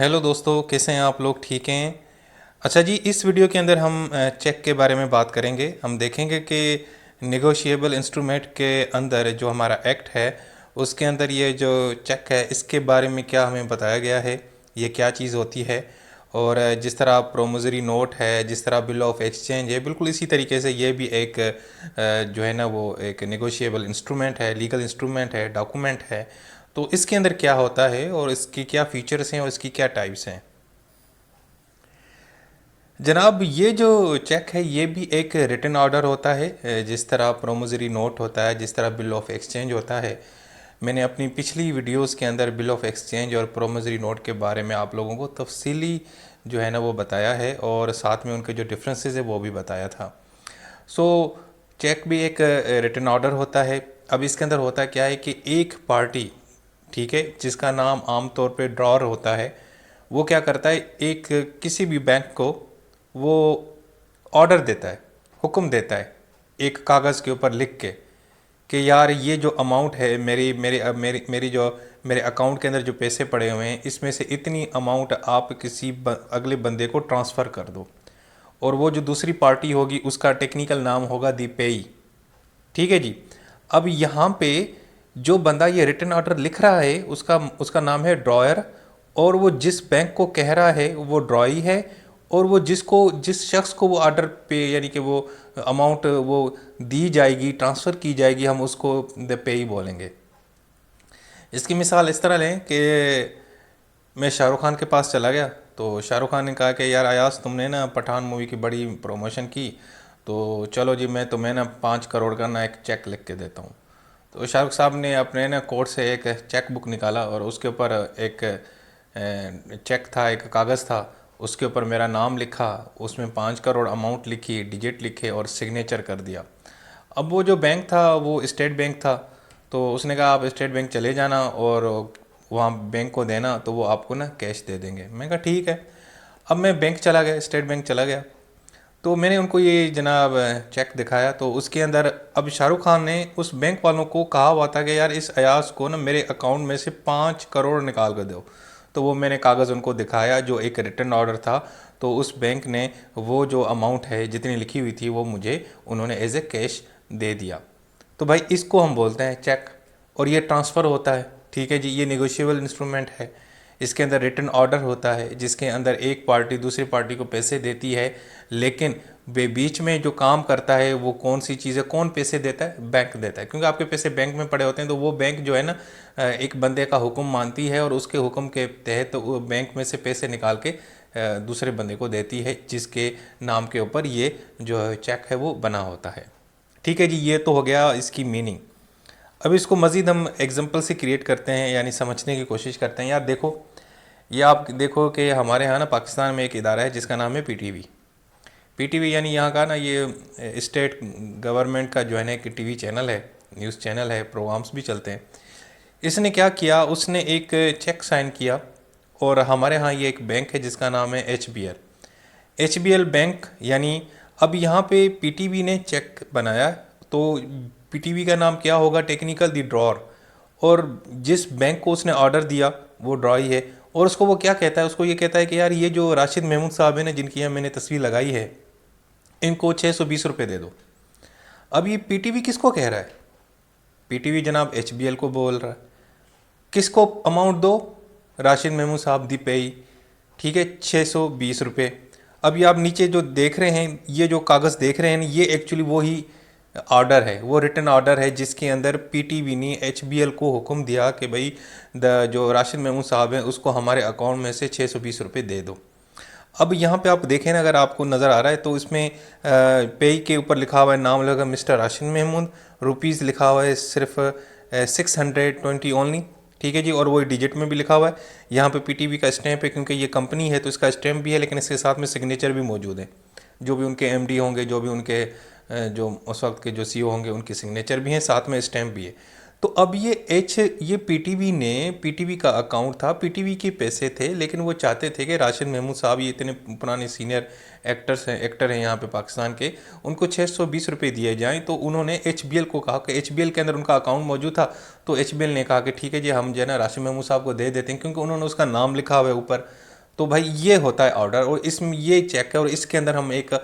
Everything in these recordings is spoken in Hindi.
हेलो दोस्तों, कैसे हैं आप लोग? ठीक हैं? अच्छा जी, इस वीडियो के अंदर हम चेक के बारे में बात करेंगे। हम देखेंगे कि नेगोशिएबल इंस्ट्रूमेंट के अंदर जो हमारा एक्ट है उसके अंदर ये जो चेक है इसके बारे में क्या हमें बताया गया है, ये क्या चीज़ होती है। और जिस तरह प्रोमिसरी नोट है, जिस तरह बिल ऑफ एक्सचेंज है, बिल्कुल इसी तरीके से ये भी एक जो है ना वो एक नेगोशिएबल इंस्ट्रूमेंट है, लीगल इंस्ट्रूमेंट है, डॉक्यूमेंट है। तो इसके अंदर क्या होता है और इसकी क्या फीचर्स हैं और इसकी क्या टाइप्स हैं। जनाब, ये जो चेक है ये भी एक रिटन ऑर्डर होता है, जिस तरह प्रोमिसरी नोट होता है, जिस तरह बिल ऑफ एक्सचेंज होता है। मैंने अपनी पिछली वीडियोस के अंदर बिल ऑफ एक्सचेंज और प्रोमिसरी नोट के बारे में आप लोगों को तफसीली जो है ना वो बताया है और साथ में उनके जो डिफरेंसेस है वो भी बताया था। सो चेक भी एक रिटन ऑर्डर होता है। अब इसके अंदर होता क्या है कि एक पार्टी, ठीक है, जिसका नाम आमतौर पे ड्रॉर होता है, वो क्या करता है, एक किसी भी बैंक को वो ऑर्डर देता है, हुक्म देता है एक कागज़ के ऊपर लिख के कि यार ये जो अमाउंट है मेरी मेरी मेरी मेरी जो मेरे अकाउंट के अंदर जो पैसे पड़े हुए हैं इसमें से इतनी अमाउंट आप किसी अगले बंदे को ट्रांसफ़र कर दो। और वो जो दूसरी पार्टी होगी उसका टेक्निकल नाम होगा दी पेई। ठीक है जी। अब यहाँ पे जो बंदा ये रिटन ऑर्डर लिख रहा है उसका उसका नाम है ड्रॉयर। और वो जिस बैंक को कह रहा है वो ड्रॉई है। और वो जिस शख्स को वो ऑर्डर पे यानी कि वो अमाउंट वो दी जाएगी, ट्रांसफ़र की जाएगी, हम उसको द पेई बोलेंगे। इसकी मिसाल इस तरह लें कि मैं शाहरुख खान के पास चला गया तो शाहरुख खान ने कहा कि यार अयाज, तुमने ना पठान मूवी की बड़ी प्रमोशन की, तो चलो जी मैं तुम्हें ना 5 करोड़ का ना एक चेक लिख के देता हूँ। तो शाहरुख साहब ने अपने ना कोर्ट से एक चेक बुक निकाला और उसके ऊपर एक चेक था, एक कागज़ था, उसके ऊपर मेरा नाम लिखा, उसमें 5 करोड़ अमाउंट लिखी, डिजिट लिखे और सिग्नेचर कर दिया। अब वो जो बैंक था वो स्टेट बैंक था, तो उसने कहा आप स्टेट बैंक चले जाना और वहाँ बैंक को देना तो वो आपको ना कैश दे देंगे। मैं कहा ठीक है। अब मैं बैंक चला गया, स्टेट बैंक चला गया, तो मैंने उनको ये जनाब चेक दिखाया। तो उसके अंदर अब शाहरुख खान ने उस बैंक वालों को कहा हुआ था कि यार इस अयाज को ना मेरे अकाउंट में से 5 करोड़ निकाल कर दो। तो वो मैंने कागज़ उनको दिखाया जो एक रिटर्न ऑर्डर था। तो उस बैंक ने वो जो अमाउंट है जितनी लिखी हुई थी वो मुझे उन्होंने एज ए कैश दे दिया। तो भाई इसको हम बोलते हैं चेक। और ये ट्रांसफ़र होता है, ठीक है जी, ये नेगोशिएबल इंस्ट्रूमेंट है। इसके अंदर रिटन ऑर्डर होता है जिसके अंदर एक पार्टी दूसरी पार्टी को पैसे देती है, लेकिन बीच में जो काम करता है वो कौन सी चीज़ है, कौन पैसे देता है? बैंक देता है। क्योंकि आपके पैसे बैंक में पड़े होते हैं तो वो बैंक जो है ना एक बंदे का हुक्म मानती है और उसके हुक्म के तहत वो बैंक में से पैसे निकाल के दूसरे बंदे को देती है जिसके नाम के ऊपर ये जो चेक है वो बना होता है। ठीक है जी, ये तो हो गया इसकी मीनिंग। अब इसको मज़ीद हम एग्जांपल से क्रिएट करते हैं, यानी समझने की कोशिश करते हैं। यार देखो, ये आप देखो कि हमारे यहाँ ना पाकिस्तान में एक इदारा है जिसका नाम है पीटीवी। पीटीवी यानी यहाँ का ना ये स्टेट गवर्नमेंट का जो है ना एक टीवी चैनल है, न्यूज़ चैनल है, प्रोग्राम्स भी चलते हैं। इसने क्या किया, उसने एक चेक साइन किया। और हमारे यहाँ ये एक बैंक है जिसका नाम है एचबीएल बैंक। यानी अब यहाँ पे पीटीवी ने चेक बनाया तो पीटीवी का नाम क्या होगा? टेक्निकल दी ड्रॉर। और जिस बैंक को उसने ऑर्डर दिया वो ड्रॉई है। और उसको वो क्या कहता है? उसको ये कहता है कि यार ये जो राशिद महमूद साहब है ना, जिनकी यहाँ मैंने तस्वीर लगाई है, इनको 620 रुपये दे दो। अब ये पीटीवी किसको कह रहा है? पीटीवी जनाब एचबीएल को बोल रहा है। किसको अमाउंट दो? राशिद महमूद साहब दी पेई, ठीक है, 620 रुपये। अब ये आप नीचे जो देख रहे हैं, ये जो कागज़ देख रहे हैं, ये एक्चुअली वो ही ऑर्डर है, वो रिटन ऑर्डर है जिसके अंदर पीटीवी ने एचबीएल को हुक्म दिया कि भाई जो राशिद महमूद साहब हैं उसको हमारे अकाउंट में से 620 रुपये दे दो। अब यहाँ पे आप देखें ना, अगर आपको नज़र आ रहा है तो इसमें पे के ऊपर लिखा हुआ है, नाम लगा मिस्टर राशिद महमूद, रुपीज़ लिखा हुआ है सिर्फ 620 ओनली। ठीक है जी। और वो डिजिट में भी लिखा हुआ है। यहाँ पे पीटीवी का स्टैंप है, क्योंकि ये कंपनी है तो इसका स्टैंप भी है, लेकिन इसके साथ में सिग्नेचर भी मौजूद है। जो भी उनके एमडी होंगे, जो भी उनके जो उस वक्त के जो सीईओ होंगे, उनकी सिग्नेचर भी हैं, साथ में स्टैंप भी है। तो अब ये पीटीवी ने, पीटीवी का अकाउंट था, पीटीवी के पैसे थे, लेकिन वो चाहते थे कि राशिद महमूद साहब, ये इतने पुराने सीनियर एक्टर हैं यहाँ पे पाकिस्तान के, उनको 620 रुपये दिए जाएं। तो उन्होंने एचबीएल को कहा कि एचबीएल के अंदर उनका अकाउंट मौजूद था, तो एचबीएल ने कहा कि ठीक है जी, हम जो है ना राशिद महमूद साहब को दे देते हैं, क्योंकि उन्होंने उसका नाम लिखा हुआ है ऊपर। तो भाई ये होता है ऑर्डर, और इसमें ये चेक है और इसके अंदर हम एक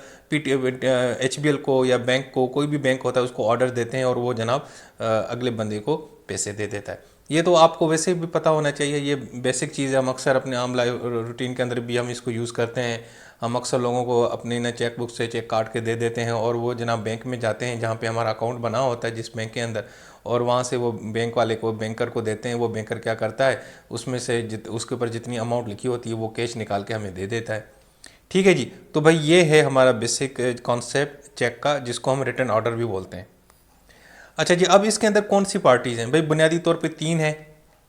HBL को या बैंक को, कोई भी बैंक होता है उसको ऑर्डर देते हैं और वो जनाब अगले बंदे को पैसे दे देता है। ये तो आपको वैसे भी पता होना चाहिए, ये बेसिक चीज़ है, हम अक्सर अपने आम लाइफ रूटीन के अंदर भी हम इसको यूज़ करते हैं। हम अक्सर लोगों को अपने ना चेक बुक से चेक काट के दे देते हैं और वो जनाब बैंक में जाते हैं जहाँ पे हमारा अकाउंट बना होता है जिस बैंक के अंदर, और वहाँ से वो बैंक वाले को, बैंकर को देते हैं। वो बैंकर क्या करता है, उसमें से उसके ऊपर जितनी अमाउंट लिखी होती है वो कैश निकाल के हमें दे देता है। ठीक है जी। तो भाई ये है हमारा बेसिक कॉन्सेप्ट चेक का, जिसको हम रिटर्न ऑर्डर भी बोलते हैं। अच्छा जी, अब इसके अंदर कौन सी पार्टीज़ हैं भाई? बुनियादी तौर पे 3 है।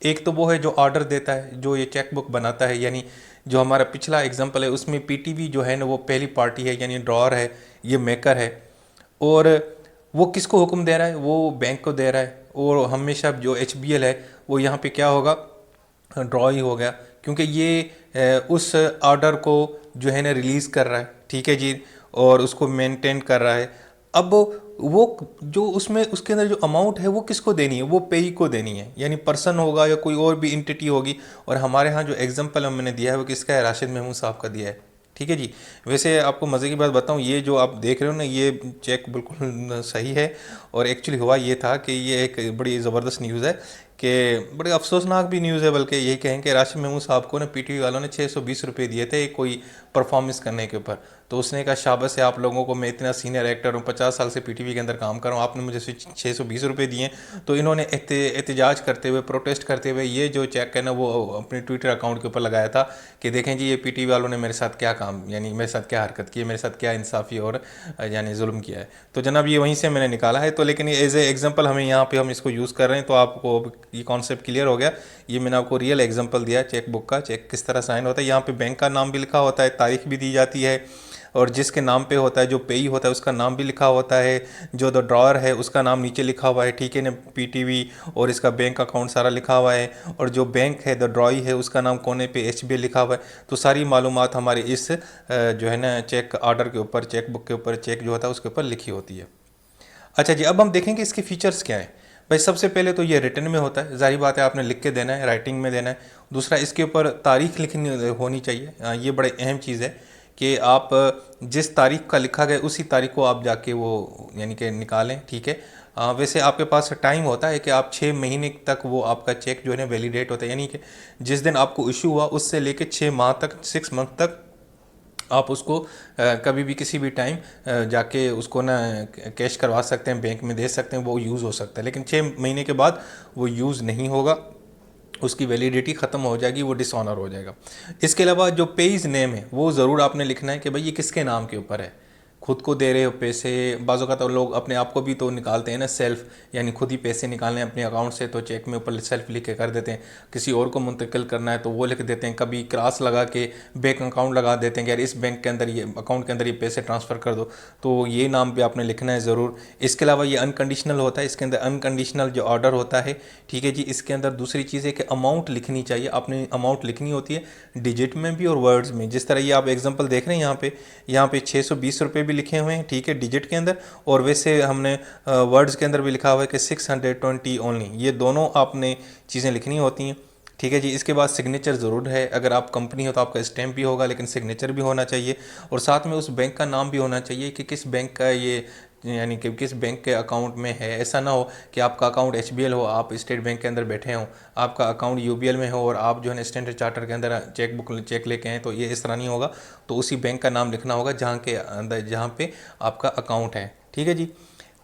एक तो वो है जो ऑर्डर देता है, जो ये चेक बुक बनाता है, यानी जो हमारा पिछला एग्जांपल है उसमें पीटीवी जो है ना वो पहली पार्टी है, यानी ड्रॉअर है, ये मेकर है। और वो किसको हुक्म दे रहा है? वो बैंक को दे रहा है। और हमेशा जो HBL है वो यहाँ पे क्या होगा, ड्रॉ ही हो गया, क्योंकि ये उस ऑर्डर को जो है ना रिलीज़ कर रहा है। ठीक है जी, और उसको मेंटेन कर रहा है। अब वो जो उसमें उसके अंदर जो अमाउंट है वो किसको देनी है? वो पेई को देनी है, यानी पर्सन होगा या कोई और भी इंटिटी होगी। और हमारे यहाँ जो एग्जांपल मैंने दिया है वो किसका है? राशिद महमूद साहब का दिया है। ठीक है जी। वैसे आपको मज़े की बात बताऊं, ये जो आप देख रहे हो ना ये चेक बिल्कुल सही है। और एक्चुअली हुआ ये था कि ये एक बड़ी ज़बरदस्त न्यूज़ है, कि बड़े अफसोसनाक भी न्यूज़ है, बल्कि यही कहें कि राशिद महमूद साहब को ना PTV वालों ने 620 रुपये दिए थे कोई परफॉर्मेंस करने के ऊपर। तो उसने कहा शाबाश है आप लोगों को, मैं इतना सीनियर एक्टर हूँ, 50 साल से PTV के अंदर काम कर रहा हूँ, आपने मुझे 620 रुपये दिए। तो इन्होंने एहतजाज करते हुए, प्रोटेस्ट करते हुए ये जो चेक है ना वो अपने ट्विटर अकाउंट के ऊपर लगाया था कि देखें जी ये PTV वालों ने मेरे साथ क्या काम, यानी मेरे साथ क्या हरकत की है, मेरे साथ क्या इंसाफ़ी और यानी जुल्म किया है। तो जनाब ये वहीं से मैंने निकाला है। तो लेकिन एज ए एग्जांपल हमें यहाँ पे हम इसको यूज़ कर रहे हैं, तो आपको ये कॉन्सेप्ट क्लियर हो गया। ये मैंने आपको रियल एग्जांपल दिया चेक बुक का, चेक किस तरह साइन होता है। यहाँ पे बैंक का नाम भी लिखा होता है, तारीख भी दी जाती है, और जिसके नाम पे होता है, जो पेई होता है उसका नाम भी लिखा होता है, जो द ड्रॉअर है उसका नाम नीचे लिखा हुआ है। ठीक है ना, PTV और इसका बैंक अकाउंट सारा लिखा हुआ है, और जो बैंक है द ड्रॉई है उसका नाम कोने पे HBL लिखा हुआ है। तो सारी मालूमात हमारे इस जो है ना चेक ऑर्डर के ऊपर, चेक बुक के ऊपर, चेक जो होता है उसके ऊपर लिखी होती है। अच्छा जी, अब हम देखेंगे इसके फीचर्स क्या हैं। भाई सबसे पहले तो ये रिटन में होता है, जाहिर बात है आपने लिख के देना है, राइटिंग में देना है। दूसरा, इसके ऊपर तारीख लिखनी होनी चाहिए। ये बड़े अहम चीज़ है कि आप जिस तारीख का लिखा गया उसी तारीख को आप जाके वो यानी कि निकालें। ठीक है। वैसे आपके पास टाइम होता है कि आप 6 महीने तक वो आपका चेक जो है ना वैलिडेट होता है, यानी कि जिस दिन आपको इशू हुआ उससे लेके 6 माह तक, 6 मंथ तक आप उसको कभी भी किसी भी टाइम जाके उसको ना कैश करवा सकते हैं, बैंक में दे सकते हैं, वो यूज़ हो सकता है। लेकिन 6 महीने के बाद वो यूज़ नहीं होगा, उसकी वैलिडिटी ख़त्म हो जाएगी, वो डिसऑनर हो जाएगा। इसके अलावा जो पेज नेम है वो ज़रूर आपने लिखना है कि भाई ये किसके नाम के ऊपर है। खुद को दे रहे हो पैसे, बाज़ औक़ात तो लोग अपने आप को भी तो निकालते हैं ना सेल्फ, यानी खुद ही पैसे निकालने अपने अकाउंट से, तो चेक में ऊपर सेल्फ लिख के कर देते हैं। किसी और को मुंतकिल करना है तो वो लिख देते हैं, कभी क्रॉस लगा के बैंक अकाउंट लगा देते हैं कि यार इस बैंक के अंदर, ये अकाउंट के अंदर ये पैसे ट्रांसफ़र कर दो। तो ये नाम भी आपने लिखना है ज़रूर। इसके अलावा ये अनकंडीशनल होता है, इसके अंदर अनकंडीशनल जो ऑर्डर होता है। ठीक है जी। इसके अंदर दूसरी चीज़ है कि अमाउंट लिखनी चाहिए, आपने अमाउंट लिखनी होती है डिजिट में भी और वर्ड्स में। जिस तरह ये आप एग्जांपल देख रहे हैं यहाँ पे 620 रुपये भी लिखे हुए हैं, ठीक है, डिजिट के अंदर, और वैसे हमने वर्ड्स के अंदर भी लिखा हुआ है कि 620 ओनली। ये दोनों आपने चीज़ें लिखनी होती हैं। ठीक है जी। इसके बाद सिग्नेचर ज़रूर है, अगर आप कंपनी हो तो आपका स्टैम्प भी होगा, लेकिन सिग्नेचर भी होना चाहिए। और साथ में उस बैंक का नाम भी होना चाहिए कि किस बैंक का ये, यानी कि किस बैंक के अकाउंट में है। ऐसा ना हो कि आपका अकाउंट HBL हो, आप स्टेट बैंक के अंदर बैठे हों, आपका अकाउंट UBL में हो और आप जो है स्टैंडर्ड चार्टर के अंदर चेक बुक चेक लेके आएँ, तो ये इस तरह नहीं होगा। तो उसी बैंक का नाम लिखना होगा जहाँ के अंदर, जहाँ पे आपका अकाउंट है। ठीक है जी।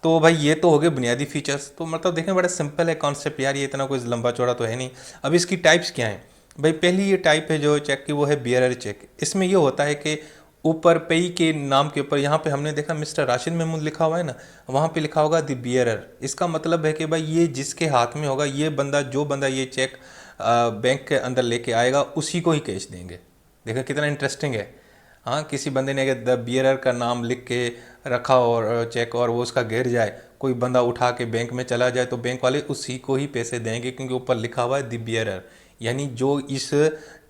तो भाई ये तो हो गए बुनियादी फीचर्स। तो मतलब देखें बड़ा सिंपल है कॉन्सेप्ट यार, ये इतना कोई लंबा चौड़ा तो है नहीं। अब इसकी टाइप्स क्या हैं भाई? पहली ये टाइप है जो चेक की, वो है बियरर चेक। इसमें ये होता है कि ऊपर पेई के नाम के ऊपर, यहाँ पे हमने देखा मिस्टर राशिद महमूद लिखा हुआ है ना, वहाँ पे लिखा होगा द बियरर। इसका मतलब है कि भाई ये जिसके हाथ में होगा, ये बंदा, जो बंदा ये चेक बैंक के अंदर लेके आएगा उसी को ही कैश देंगे। देखा कितना इंटरेस्टिंग है। हाँ, किसी बंदे ने अगर द बियरर का नाम लिख के रखा और चेक, और वो उसका गिर जाए, कोई बंदा उठा के बैंक में चला जाए, तो बैंक वाले उसी को ही पैसे देंगे, क्योंकि ऊपर लिखा हुआ है द बियरर, यानी जो इस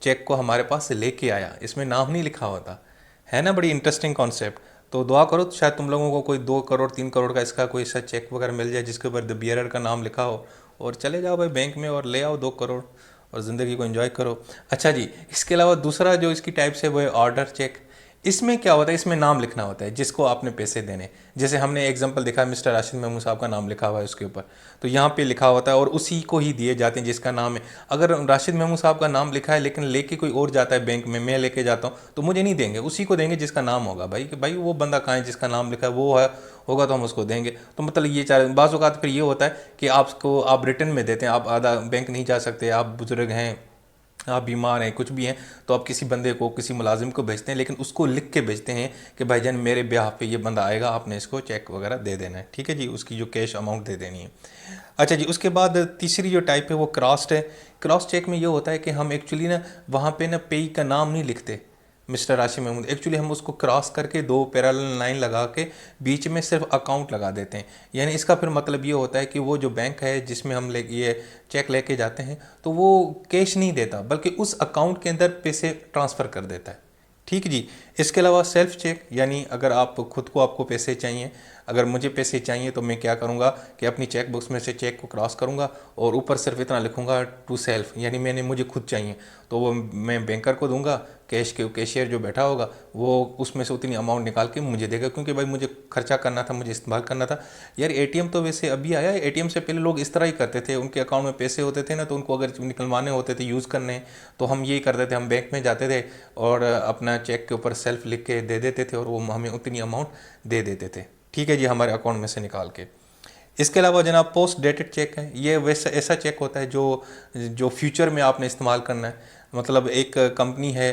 चेक को हमारे पास लेके आया। इसमें नाम नहीं लिखा होता है ना। बड़ी इंटरेस्टिंग कॉन्सेप्ट। तो दुआ करो तो शायद तुम लोगों को कोई 2 करोड़ 3 करोड़ का इसका कोई ऐसा चेक वगैरह मिल जाए जिसके ऊपर द बियरर का नाम लिखा हो, और चले जाओ भाई बैंक में और ले आओ 2 करोड़। और ज़िंदगी को एंजॉय करो। अच्छा जी, इसके अलावा दूसरा जो इसकी टाइप्स है वो है ऑर्डर चेक। इसमें क्या होता है, इसमें नाम लिखना होता है जिसको आपने पैसे देने। जैसे हमने एग्जांपल देखा, मिस्टर राशिद महमूद साहब का नाम लिखा हुआ है उसके ऊपर, तो यहाँ पे लिखा होता है और उसी को ही दिए जाते हैं जिसका नाम है। अगर राशिद महमूद साहब का नाम लिखा है लेकिन लेके कोई और जाता है बैंक में, मैं लेके जाता हूँ, तो मुझे नहीं देंगे, उसी को देंगे जिसका नाम होगा भाई, कि भाई वो बंदा कहाँ है जिसका नाम लिखा है, वो है होगा तो हम उसको देंगे। तो मतलब ये चार बाज़ औक़ात फिर ये होता है कि आपको आप रिटर्न में देते हैं, आप आधा बैंक नहीं जा सकते, आप बुजुर्ग हैं, आप बीमार हैं, कुछ भी हैं, तो आप किसी बंदे को, किसी मुलाजिम को भेजते हैं, लेकिन उसको लिख के भेजते हैं कि भाईजान मेरे ब्याह पे ये बंदा आएगा, आपने इसको चेक वगैरह दे देना है, ठीक है जी, उसकी जो कैश अमाउंट दे देनी है। अच्छा जी, उसके बाद तीसरी जो टाइप है वो क्रॉस्ड है। क्रॉस चेक में ये होता है कि हम एक्चुअली ना वहाँ पे ना पेई का नाम नहीं लिखते, मिस्टर राशिद महमूद, एक्चुअली हम उसको क्रॉस करके दो पैरेलल लाइन लगा के बीच में सिर्फ अकाउंट लगा देते हैं। यानी इसका फिर मतलब ये होता है कि वो जो बैंक है जिसमें हम ये चेक लेके जाते हैं, तो वो कैश नहीं देता बल्कि उस अकाउंट के अंदर पैसे ट्रांसफ़र कर देता है, ठीक जी। इसके अलावा सेल्फ चेक, यानी अगर आप खुद को, आपको पैसे चाहिए, अगर मुझे पैसे चाहिए तो मैं क्या करूँगा कि अपनी चेक बुक्स में से चेक को क्रॉस करूँगा और ऊपर सिर्फ इतना लिखूँगा टू सेल्फ, यानी मुझे खुद चाहिए, तो वो मैं बैंकर को दूंगा, कैशियर जो बैठा होगा वो उसमें से उतनी अमाउंट निकाल के मुझे देगा, क्योंकि भाई मुझे खर्चा करना था, मुझे इस्तेमाल करना था। यार एटीएम तो वैसे अभी आया है, एटीएम से पहले लोग इस तरह ही करते थे, उनके अकाउंट में पैसे होते थे ना, तो उनको अगर निकलवाने होते थे, यूज़ करने, तो हम यही करते थे, हम बैंक में जाते थे और अपना चेक के ऊपर सेल्फ लिख के दे देते थे और वो हमें उतनी अमाउंट दे देते थे, ठीक है जी, हमारे अकाउंट में से निकाल के। इसके अलावा जनाब पोस्ट डेटेड चेक है, ये वैसा ऐसा चेक होता है जो फ्यूचर में आपने इस्तेमाल करना है। मतलब एक कंपनी है,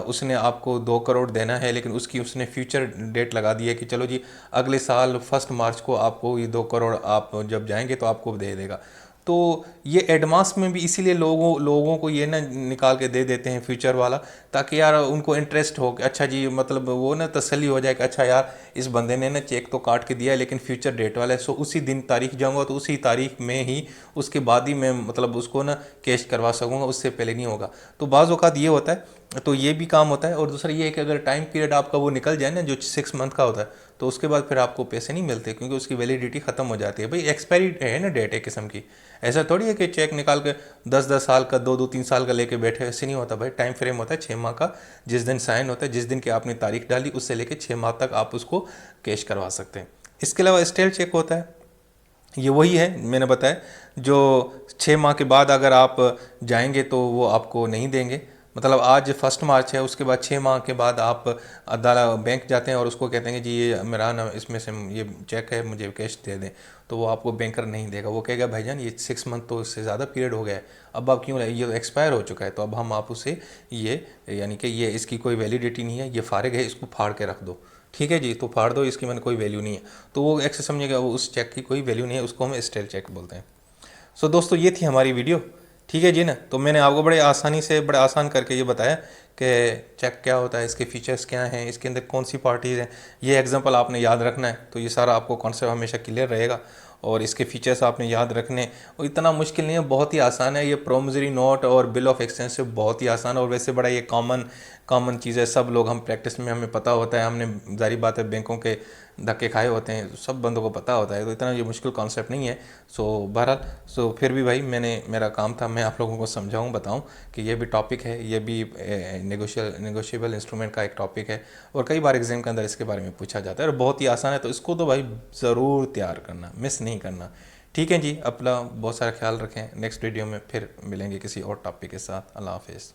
उसने आपको 2 करोड़ देना है, लेकिन उसने फ्यूचर डेट लगा दी है कि चलो जी अगले साल 1 मार्च को आपको ये 2 करोड़ आप जब जाएंगे तो आपको दे देगा। तो ये एडवांस में भी इसीलिए लोगों को ये ना निकाल के दे देते हैं फ्यूचर वाला, ताकि यार उनको इंटरेस्ट हो कि अच्छा जी, मतलब वो ना तसल्ली हो जाए कि अच्छा यार इस बंदे ने ना चेक तो काट के दिया है लेकिन फ्यूचर डेट वाला है, सो उसी दिन तारीख जाऊंगा तो उसी तारीख में ही, उसके बाद ही मैं मतलब उसको ना कैश करवा सकूँगा, उससे पहले नहीं होगा। तो बाज़ औक़ात ये होता है, तो ये भी काम होता है। और दूसरा ये है कि अगर टाइम पीरियड आपका वो निकल जाए ना, जो 6 मंथ का होता है, तो उसके बाद फिर आपको पैसे नहीं मिलते, क्योंकि उसकी वैलिडिटी ख़त्म हो जाती है। भाई एक्सपायरी है ना डेट एक किस्म की, ऐसा थोड़ी है कि चेक निकाल के 10-10 साल का, 2-2-3 साल का लेके बैठे, ऐसे नहीं होता भाई। टाइम फ्रेम होता है 6 माह का, जिस दिन साइन होता है, जिस दिन की आपने तारीख डाली, उससे लेके 6 माह तक आप उसको कैश करवा सकते हैं। इसके अलावा स्टेल चेक होता है, ये वही है मैंने बताया, जो 6 माह के बाद अगर आप जाएंगे तो वो आपको नहीं देंगे। मतलब आज 1 मार्च है, उसके बाद 6 माह के बाद आप अदालत बैंक जाते हैं और उसको कहते हैं कि जी ये मेरा ना इसमें से ये चेक है, मुझे कैश दे दें, तो वो आपको बैंकर नहीं देगा। वो कहेगा भाईजान ये 6 मंथ तो इससे ज़्यादा पीरियड हो गया है, अब आप क्यों, ये तो एक्सपायर हो चुका है, तो अब हम आप उसे ये, यानी कि ये इसकी कोई वैलिडिटी नहीं है, ये फारिग है, इसको फाड़ के रख दो, ठीक है जी, तो फाड़ दो, इसकी मैंने कोई वैल्यू नहीं है। तो वो ऐसे समझेगा वो उस चेक की कोई वैल्यू नहीं है, उसको हम स्टेल चेक बोलते हैं। सो दोस्तों ये थी हमारी वीडियो, ठीक है जी ना। तो मैंने आपको बड़े आसानी से, बड़े आसान करके ये बताया कि चेक क्या होता है, इसके फीचर्स क्या हैं, इसके अंदर कौन सी पार्टीज़ हैं। ये एग्जांपल आपने याद रखना है, तो ये सारा आपको कॉन्सेप्ट हमेशा क्लियर रहेगा और इसके फीचर्स आपने याद रखने। और इतना मुश्किल नहीं है, बहुत ही आसान है। ये प्रोमिसरी नोट और बिल ऑफ एक्सचेंज से बहुत ही आसान है, और वैसे बड़ा ये कॉमन चीज़ है, सब लोग, हम प्रैक्टिस में हमें पता होता है, हमने जारी बात है बैंकों के धक्के खाए होते हैं, सब बंदों को पता होता है, तो इतना ये मुश्किल कॉन्सेप्ट नहीं है। सो बहरहाल, सो फिर भी भाई मेरा काम था, मैं आप लोगों को समझाऊं, बताऊं कि ये भी टॉपिक है, ये भी नेगोशिएबल इंस्ट्रूमेंट का एक टॉपिक है, और कई बार एग्जाम के अंदर इसके बारे में पूछा जाता है, और बहुत ही आसान है, तो इसको तो भाई ज़रूर तैयार करना, मिस नहीं करना, ठीक है जी। अपना बहुत सारा ख्याल रखें, नेक्स्ट वीडियो में फिर मिलेंगे किसी और टॉपिक के साथ। अल्लाह हाफिज़।